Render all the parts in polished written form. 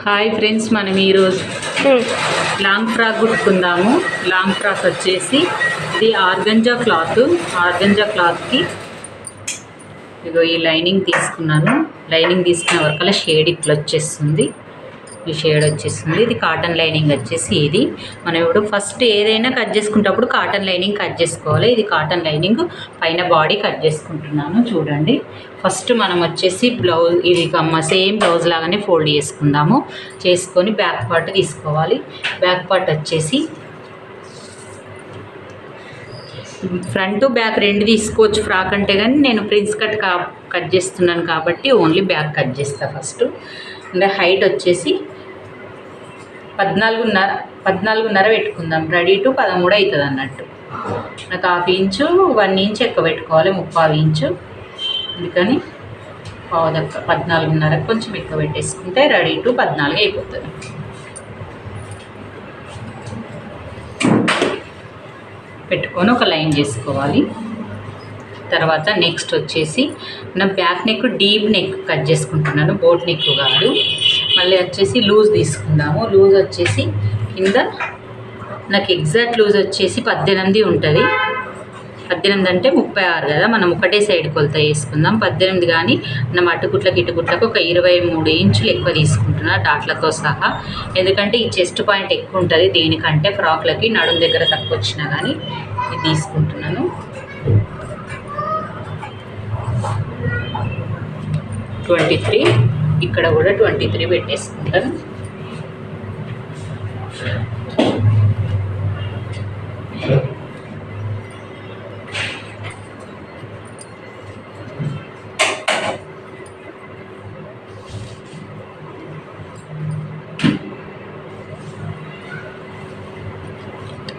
Hi friends, మనం ఈరోజు long frock కుట్టుకుందాము. Long frock వచ్చేసి ఇది ఆర్గంజా క్లాత్కి ఇగో ఈ లైనింగ్ తీసుకున్నాను. లైనింగ్ తీసుకున్న వరకల్లా షేడ్ ఇట్లా వచ్చేస్తుంది. ఈ షేడ్ వచ్చేస్తుంది. ఇది కాటన్ లైనింగ్ వచ్చేసి ఇది మనం ఇప్పుడు ఫస్ట్ ఏదైనా కట్ చేసుకునేటప్పుడు కాటన్ లైనింగ్ కట్ చేసుకోవాలి. ఇది కాటన్ లైనింగ్ పైన బాడీ కట్ చేసుకుంటున్నాను. చూడండి, ఫస్ట్ మనం వచ్చేసి బ్లౌజ్ ఇది సేమ్ బ్లౌజ్ లాగానే ఫోల్డ్ చేసుకుందాము. చేసుకొని బ్యాక్ పార్ట్ తీసుకోవాలి. బ్యాక్ పార్ట్ వచ్చేసి ఫ్రంట్ బ్యాక్ రెండు తీసుకోవచ్చు ఫ్రాక్ అంటే, కానీ నేను ప్రిన్స్ కట్ చేస్తున్నాను కాబట్టి ఓన్లీ బ్యాక్ కట్ చేస్తాను ఫస్ట్. అంటే హైట్ వచ్చేసి 14.5 పెట్టుకుందాం. రెడీ టు 13 అవుతుంది అన్నట్టు. నాకు 1/2 ఇంచు 1 ఇంచ్ ఎక్కువ పెట్టుకోవాలి, 3/4 ఇంచు. అందుకని 14.5 కొంచెం ఎక్కువ పెట్టేసుకుంటే రెడీ టు 14 అయిపోతుంది. పెట్టుకొని ఒక లైన్ చేసుకోవాలి. తర్వాత నెక్స్ట్ వచ్చేసి నా back neck deep neck cut చేసుకుంటున్నాను, బోట్ నెక్ కాదు. మళ్ళీ వచ్చేసి లూజ్ తీసుకుందాము. లూజ్ వచ్చేసి కింద నాకు ఎగ్జాక్ట్ లూజ్ వచ్చేసి 18 ఉంటుంది. 18 అంటే 36 కదా, మనం ఒకటే సైడ్ కొలత వేసుకుందాం. 18 కానీ మనం అటుకుట్లకి ఇటుకుట్లకు ఒక 23 ఇంచులు ఎక్కువ తీసుకుంటున్నా డాట్లతో సహా. ఎందుకంటే ఈ చెస్ట్ పాయింట్ ఎక్కువ ఉంటుంది దీనికంటే. ఫ్రాక్లకి నడుం దగ్గర తక్కువ వచ్చినా కానీ ఇది తీసుకుంటున్నాను. 23, ఇక్కడ కూడా 23 పెట్టేసుకుంటాను.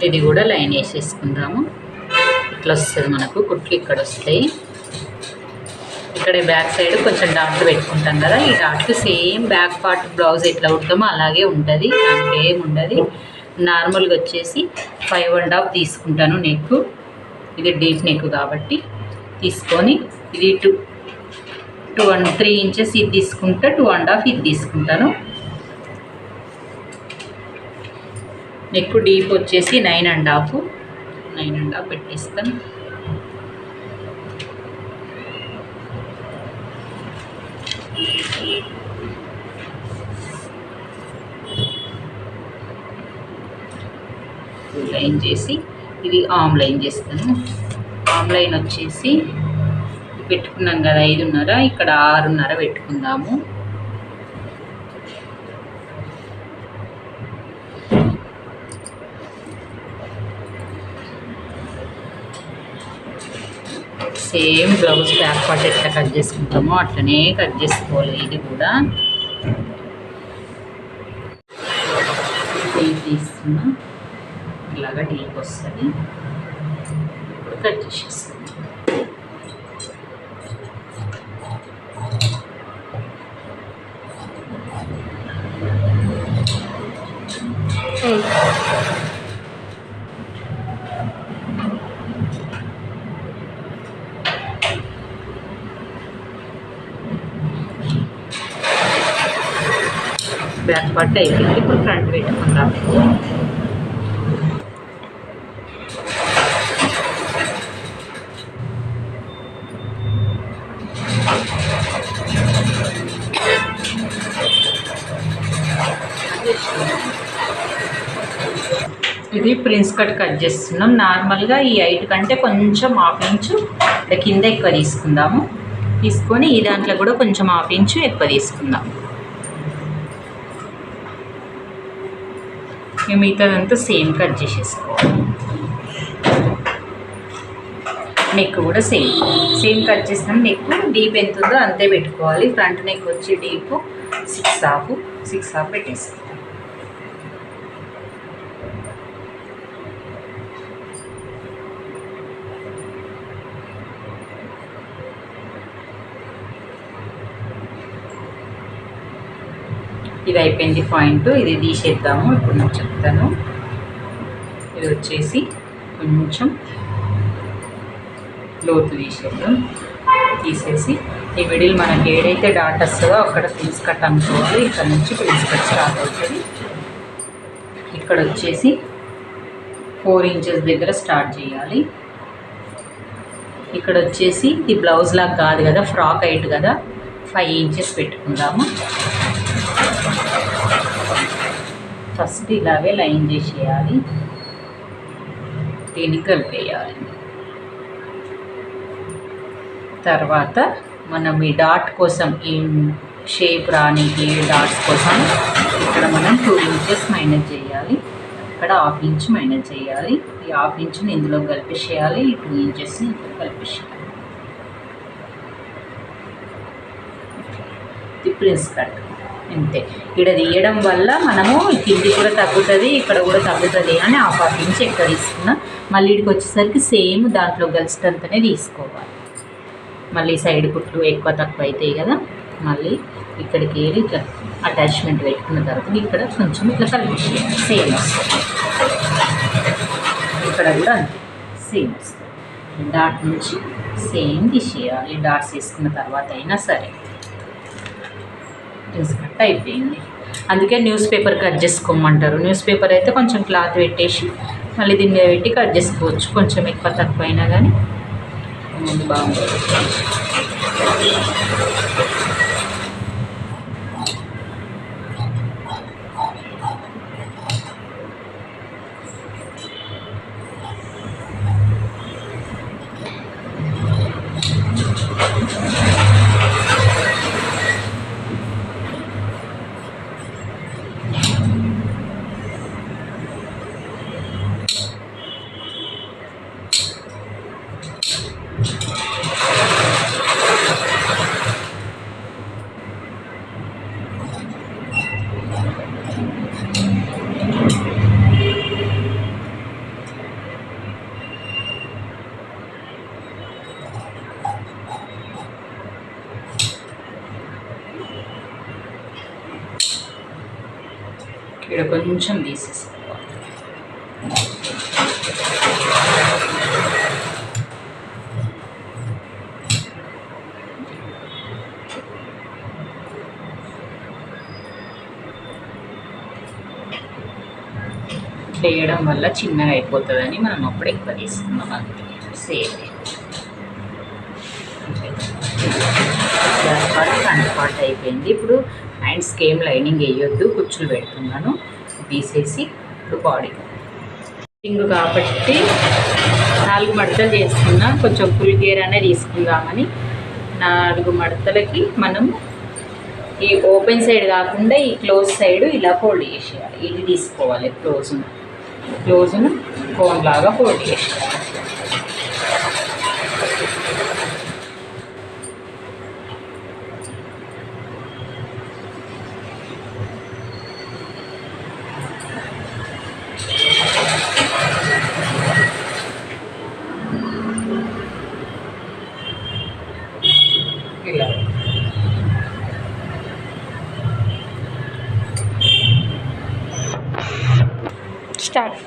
ఇది కూడా లైన్ వేసేసుకుందాము. ఇట్లా వస్తుంది మనకు కుట్లు, ఇక్కడ వస్తాయి. ఇక్కడ బ్యాక్ సైడ్ కొంచెం డాట్లు పెట్టుకుంటాం కదా, ఈ డాట్లు సేమ్ బ్యాక్ పార్ట్ బ్లౌజ్ ఎట్లా కుడతామో అలాగే ఉంటుంది, దానికి ఏముండదు. నార్మల్గా వచ్చేసి 5.5 తీసుకుంటాను నెక్. ఇది డీప్ నెక్ కాబట్టి తీసుకొని ఇది 3 ఇంచెస్ ఇది తీసుకుంటా, 2.5 ఇది తీసుకుంటాను. నెక్ డీప్ వచ్చేసి 9.5 పెట్టేస్తాను. లైన్ చేసి ఇది ఆమ్ లైన్ చేస్తాను. ఆమ్ లైన్ వచ్చేసి పెట్టుకున్నాం కదా 5.5, ఇక్కడ 6.5 పెట్టుకుందాము. సేమ్ బ్లౌజ్ బ్యాక్ పార్ట్ ఎట్లా కట్ చేసుకుంటామో అట్లనే కట్ చేసుకోవాలి. ఇది కూడా తీస్తున్నా, ఇలాగా డీప్ వస్తుంది. ఇప్పుడు కట్ చేసేస్తాను. బ్యాక్ పార్ట్ అయిపోయింది. ఇప్పుడు ఫ్రంట్ పెట్టుకుందాం. ఇది ప్రిన్స్ కట్ చేస్తున్నాం. నార్మల్గా ఈ 8 కంటే కొంచెం 1/2 ఇంచు కింద ఎక్కువ తీసుకుందాము. తీసుకొని ఈ దాంట్లో కూడా కొంచెం 1/2 ఇంచు ఎక్కువ తీసుకుందాం. మిగతాదంతా సేమ్ కట్ చేసేసుకోవాలి. నెక్ కూడా సేమ్ కట్ చేస్తాం. నెక్ డీప్ ఎంత ఉందో అంతే పెట్టుకోవాలి. ఫ్రంట్ నెక్ వచ్చి డీప్ 6.5 పెట్టేస్తాం. ఇది అయిపోయింది పాయింట్. ఇది తీసేద్దాము. ఇప్పుడు నేను చెప్తాను. ఇది వచ్చేసి కొంచెం లోతు తీసేద్దాం. తీసేసి ఈ మిడిల్ మనకి ఏదైతే డాట్ వస్తుందో అక్కడ ప్రిన్స్ కట్ అనుకోవాలి. ఇక్కడ నుంచి ప్రిన్స్ కట్ స్టార్ట్ అవుతుంది. ఇక్కడ వచ్చేసి 4 ఇంచెస్ దగ్గర స్టార్ట్ చేయాలి. ఇక్కడ వచ్చేసి ఇది బ్లౌజ్ లాగా కాదు కదా, ఫ్రాక్ హైట్ కదా, 5 ఇంచెస్ పెట్టుకుందాము. ఫస్ట్ ఇలాగే లైన్ చేసేయాలి, దీనికి కలిపేయాలి. తర్వాత మనం ఈ డాట్ కోసం ఈ షేప్ రానికి డాట్స్ కోసం ఇక్కడ మనం 2 ఇంచెస్ మైనస్ చేయాలి, ఇక్కడ 1/2 ఇంచ్ మైనస్ చేయాలి. ఈ 1/2 ఇంచ్ని ఇందులో కలిపేసేయాలి, ఈ 2 ఇంచెస్ని ఇందులో కలిపేసేయాలి. ఇది ప్రిన్స్ కట్ అంతే. ఇక్కడ తీయడం వల్ల మనము కింది కూడా తగ్గుతుంది, ఇక్కడ కూడా తగ్గుతుంది అని 1/2 ఇంచ్ ఎక్కడ తీసుకున్నా. మళ్ళీ ఇక్కడికి వచ్చేసరికి సేమ్ దాంట్లో కలిసినంతనే తీసుకోవాలి. మళ్ళీ సైడ్ కుట్లు ఎక్కువ తక్కువ అవుతాయి కదా, మళ్ళీ ఇక్కడికి వెళ్ళి ఇట్లా అటాచ్మెంట్ పెట్టుకున్న తర్వాత ఇక్కడ కొంచెం ఇట్లా కలిపేసేయాలి. సేమ్ వస్తుంది, ఇక్కడ కూడా అంతే సేమ్ వస్తుంది. డాట్ నుంచి సేమ్ తీసేయాలి. డాట్స్ వేసుకున్న తర్వాత అయినా సరే కట్ అయిపోయింది. అందుకే న్యూస్ పేపర్ కట్ చేసుకోమంటారు. న్యూస్ పేపర్ అయితే కొంచెం క్లాత్ పెట్టేసి మళ్ళీ దీని మీద పెట్టి కట్ చేసుకోవచ్చు. కొంచెం ఎక్కువ తక్కువ అయినా కానీ బాగుంటుంది. ఇక్కడ కొంచెం తీసేసుకోవాలి. వేయడం వల్ల చిన్నగా అయిపోతుందని మనం అప్పుడు ఎక్కువ తీసుకున్నాం. అంతే సేమ్ ఫ్రంట్ పార్ట్ అయిపోయింది. ఇప్పుడు హ్యాండ్స్కి ఏం లైనింగ్ వేయొద్దు, కుచ్చులు పెడుతున్నాను తీసేసి. ఇప్పుడు బాడీ ఫిట్టింగ్ కాబట్టి 4 మడతలు చేసుకున్నాం. కొంచెం ఫుల్ గేర్ అనే తీసుకుందామని 4 మడతలకి మనం ఈ ఓపెన్ సైడ్ కాకుండా ఈ క్లోజ్ సైడ్ ఇలా ఫోల్డ్ చేసేయాలి. ఇది తీసుకోవాలి, క్లోజ్ను కోన్ లాగా ఫోల్డ్ చేసేయాలి. ఇలా స్టార్ట్.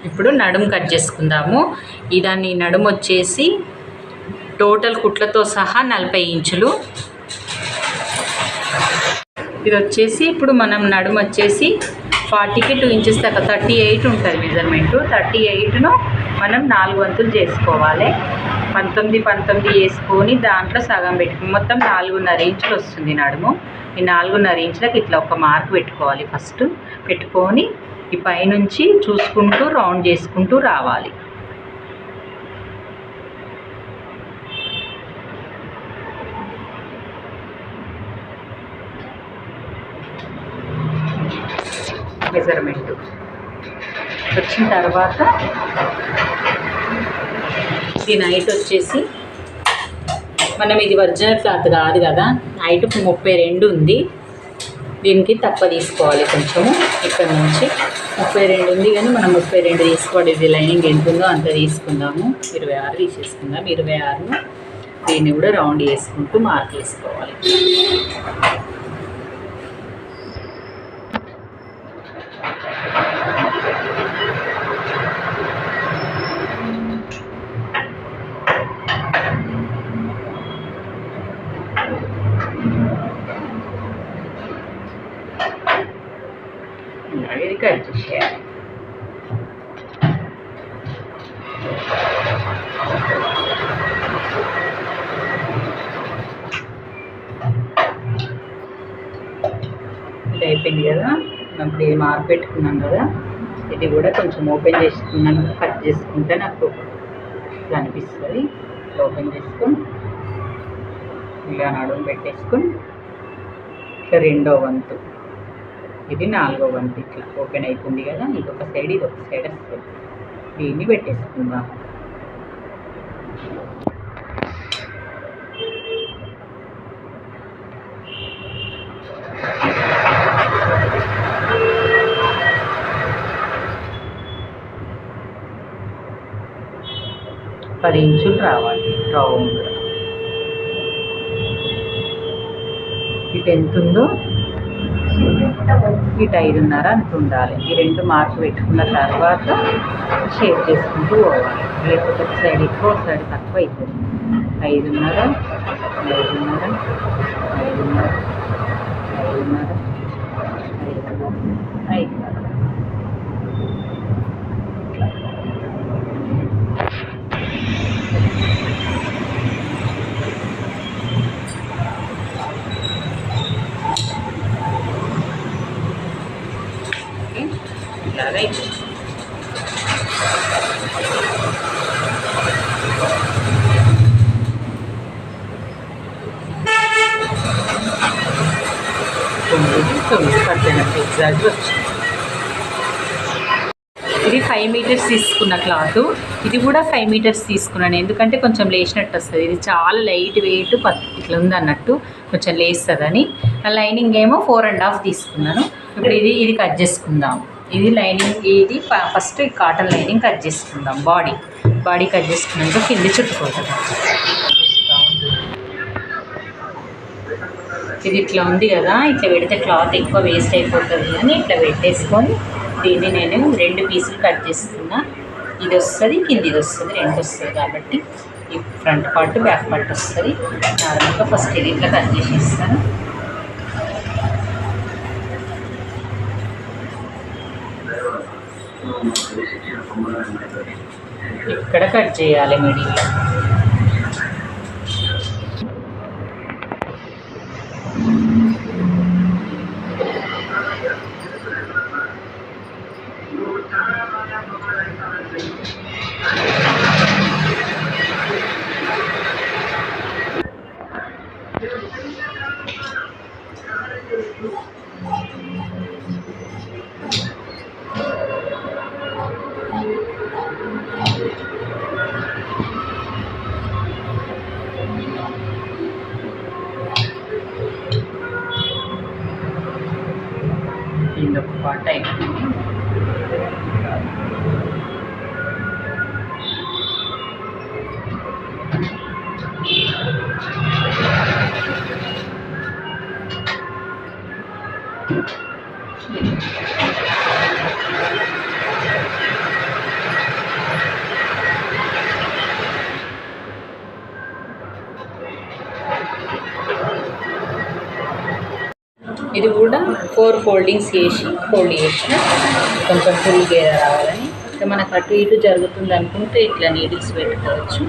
ఇప్పుడు నడుము కట్ చేసుకుందాము. దాన్ని నడుము వచ్చేసి టోటల్ కుట్లతో సహా 40 ఇంచులు. ఇది వచ్చేసి ఇప్పుడు మనం నడుము వచ్చేసి 40కి 2 ఇంచెస్ దాకా 38 ఉంటుంది మెజర్మెంటు. 38ను మనం 4 వంతులు చేసుకోవాలి. 19 వేసుకొని దాంట్లో సగం పెట్టుకుని మొత్తం 4.5 ఇంచులు వస్తుంది నడుము. ఈ 4.5 ఇంచులకు ఇట్లా ఒక మార్క్ పెట్టుకోవాలి. ఫస్ట్ పెట్టుకొని ఈ పైనుంచి చూసుకుంటూ రౌండ్ చేసుకుంటూ రావాలి. మెజర్మెంట్ వచ్చిన తర్వాత దీని హైట్ వచ్చేసి మనం ఇది ఒరిజినల్ క్లాత్ కాదు కదా, హైట్ 32 ఉంది. దీనికి తక్కువ తీసుకోవాలి కొంచెము. ఇక్కడ నుంచి 32 ఉంది కానీ మనం 32 తీసుకోవాలి. ఇది లైనింగ్ ఎంత ఉందో అంత తీసుకుందాము. 26 తీసేసుకుందాం. 26ను దీన్ని కూడా రౌండ్ చేసుకుంటూ మార్క్ వేసుకోవాలి. ఇది కట్ చేసేయాలి. ఇది అయిపోయింది కదా. అప్పుడు ఇది మార్పు పెట్టుకున్నాం కదా, ఇది కూడా కొంచెం ఓపెన్ చేసుకున్నాను, కట్ చేసుకుంటే నాకు ఇట్లా అనిపిస్తుంది. ఓపెన్ చేసుకొని ఇలా నడుము పెట్టేసుకొని ఇట్లా 2వ వంతు, ఇది 4వ వంతు ఇట్లా ఓపెన్ అవుతుంది కదా. ఇదొక సైడ్ ఇదొక సైడ్ వస్తుంది. దీన్ని పెట్టేసుకుందాం. పది ఇంచులు రావాలి రౌండ్. ఇటు ఎంత ఉందో ఇటు 5.5 అంత ఉండాలి. ఈ 2 మార్కు పెట్టుకున్న తర్వాత షేప్ చేసుకుంటూ పోవాలి. లేకపోతే ఒక సైడ్ ఎక్కువ ఒక సైడ్ తక్కువ అవుతుంది. 5.5 5.5 5.5 5.5 5.5. ఇలాగ అయిపోయింది. ఎగ్జాక్ట్ వచ్చింది. ఇది 5 మీటర్స్ తీసుకున్న క్లాత్. ఇది కూడా 5 మీటర్స్ తీసుకున్నాను, ఎందుకంటే కొంచెం లేచినట్టు వస్తుంది. ఇది చాలా లైట్ వెయిట్ ఇట్లా ఉంది అన్నట్టు, కొంచెం లేస్తుందని. లైనింగ్ ఏమో 4.5 తీసుకున్నాను. ఇప్పుడు ఇది కట్ చేసుకుందాం. ఇది లైనింగ్, ఇది ఫస్ట్ కాటన్ లైనింగ్ కట్ చేసుకుందాం. బాడీ కట్ చేసుకున్నాక కింది చుట్టుకుంటాం. ఇది ఇట్లా ఉంది కదా, ఇట్లా పెడితే క్లాత్ ఎక్కువ వేస్ట్ అయిపోతుంది అని ఇట్లా పెట్టేసుకొని దీన్ని నేను 2 పీసులు కట్ చేస్తున్నా. ఇది వస్తుంది, కింది ఇది వస్తుంది, 2 వస్తుంది. కాబట్టి ఈ ఫ్రంట్ పార్ట్ బ్యాక్ పార్ట్ వస్తుంది. నార్మల్గా ఫస్ట్ ఇది ఇట్లా కట్ చేసేస్తాను. ఇక్కడ కట్ చేయాలి మిడిల్లో. ఇంకొక పార్ట్ అయిపోయింది. ఇది కూడా 4 ఫోల్డింగ్స్ చేసి ఫోల్డ్ చేసిన కొంచెం ఫుల్ గేర రావాలని. మనకు అటు ఇటు జరుగుతుంది అనుకుంటే ఇట్లా నీడిల్స్ పెట్టుకోవచ్చు.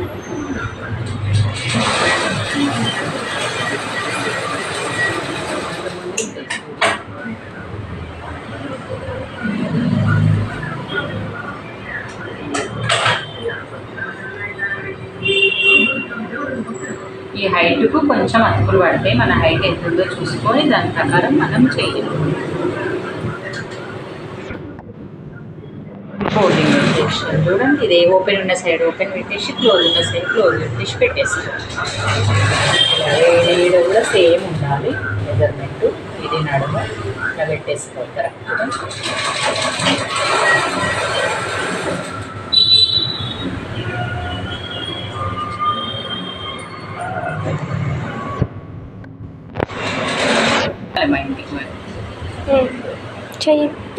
ఈ హైట్కు కొంచెం అతుకులు పడతాయి. మన హైట్ ఎంత ఉందో చూసుకొని దాని ప్రకారం మనం చేయాలి. ఫోల్డింగ్ పెట్టేసి చూడండి, ఇది ఓపెన్ ఉన్న సైడ్ ఓపెన్ పెట్టేసి క్లోజ్ ఉన్న సైడ్ క్లోజ్ పెట్టేసి పెట్టేసుకోవాలి. ఇది కూడా సేమ్ ఉండాలి మెజర్మెంట్. ఇది నడుము ఇలా పెట్టేసుకోవాలి కరెక్ట్గా.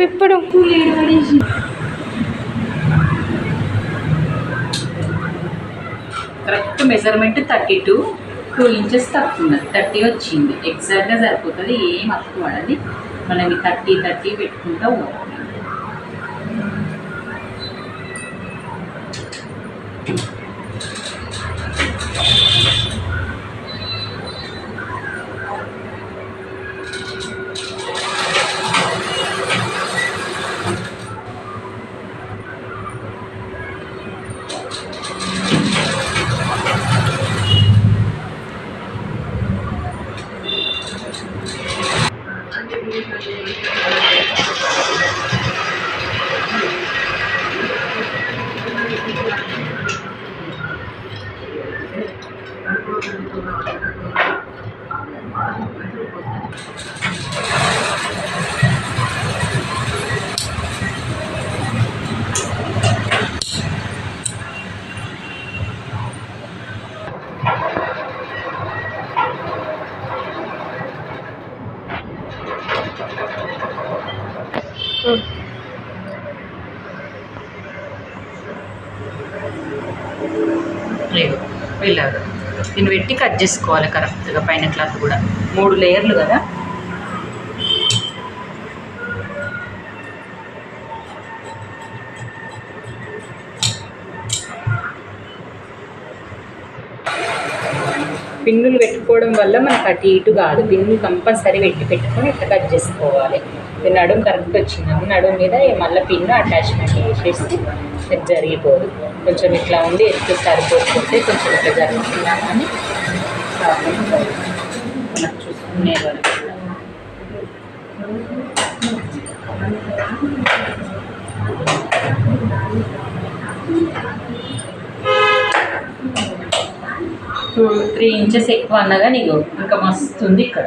ఇప్పుడు కరెక్ట్ మెజర్మెంట్ 32. 2 ఇంచెస్ తక్కువ ఉన్నది, 30 వచ్చింది. ఎగ్జాక్ట్గా సరిపోతుంది, ఏం అప్పు పడది. మనం 30 పెట్టుకుంటూ పోవాలి. లేదు వెళ్ళారు. దీన్ని పెట్టి కట్ చేసుకోవాలి కరెక్ట్గా. పైన క్లాత్ కూడా 3 లేయర్లు కదా. పిన్నులు పెట్టుకోవడం వల్ల మనకు అటు ఇటు కాదు, పిన్నులు కంపల్సరీ పెట్టుకొని ఇట్లా కట్ చేసుకోవాలి. నడుము కరెక్ట్ వచ్చింది, నడుము మీద మళ్ళీ పిన్ను అటాచ్మెంట్ చేసేసి జరిగిపోదు. కొంచెం ఇట్లా ఉండి ఎత్తు సరిపోతే కొంచెం ఇట్లా జరుగుతున్నామని మనకు చూసుకునే వరకు. టూ 3 ఇంచెస్ ఎక్కువ అన్నగా నీకు ఇంకా మస్తుంది ఇక్కడ.